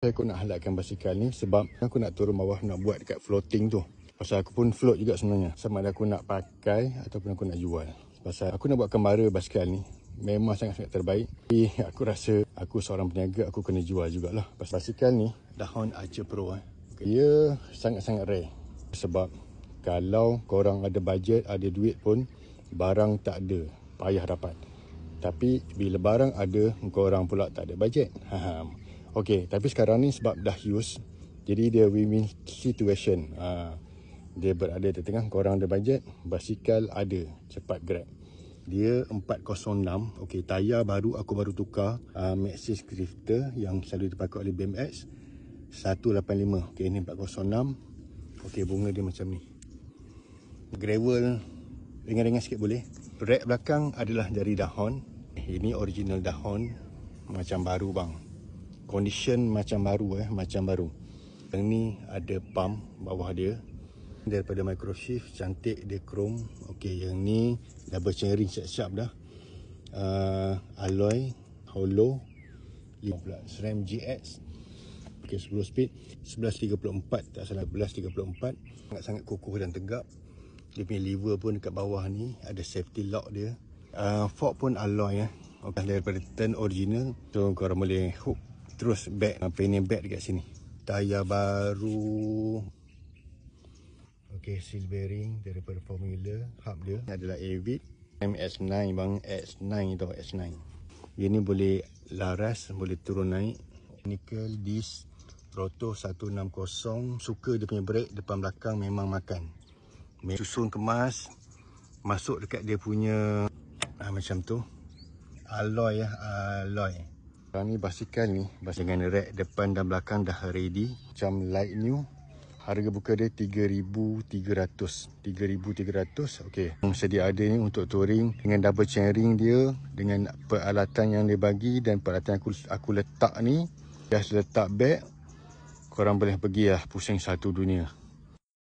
Aku nak halatkan basikal ni sebab aku nak turun bawah, nak buat dekat floating tu. Pasal aku pun float juga sebenarnya. Sama ada aku nak pakai ataupun aku nak jual. Pasal aku nak buat kembara basikal ni memang sangat-sangat terbaik. Tapi aku rasa aku seorang peniaga, aku kena jual jugalah. Pasal basikal ni Dahon Archer Pro. Dia sangat-sangat rare. Sebab kalau korang ada bajet, ada duit pun, barang tak ada, payah dapat. Tapi bila barang ada, korang pula tak ada bajet. Okey, tapi sekarang ni sebab dah use, jadi dia win-win situation. Dia berada di tengah, korang ada bajet, basikal ada, cepat grab. Dia 406. Okey, tayar baru aku baru tukar, Maxxis Drifter yang selalu dipakai oleh BMX 185. Okey, ini 406. Okey, bunga dia macam ni. Gravel ringan-ringan sikit boleh. Rack belakang adalah dari Dahon. Ini original Dahon, macam baru bang. Condition macam baru macam baru. Yang ni ada pump bawah dia daripada Microshift, cantik dia chrome. Okey, yang ni double chainring siap-siap dah. Alloy hollow 15 SRAM GX. Okey, 10 speed 1134 tak salah, 1134. Sangat-sangat kokoh dan tegap. Dia punya lever pun dekat bawah ni ada safety lock dia. Fork pun alloy Okey, daripada turn original. So korang boleh hook terus back, penny back dekat sini. Tayar baru. Okey, seal bearing daripada Formula. Hub dia adalah Avid MS9 bang, S9 tau, S9. Dia ni boleh laras, boleh turun naik. Nickel disc, rotor 160. Suka dia punya brake depan belakang memang makan. Susun kemas, masuk dekat dia punya macam tu. Alloy alloy. Sekarang ni basikal ni dengan rack depan dan belakang dah ready, macam like new. Harga buka dia 3,300. 3,300. Okey, sedia ada ni untuk touring dengan double chainring dia, dengan peralatan yang dia bagi dan peralatan aku letak ni. Just letak bag, korang boleh pergi pusing satu dunia.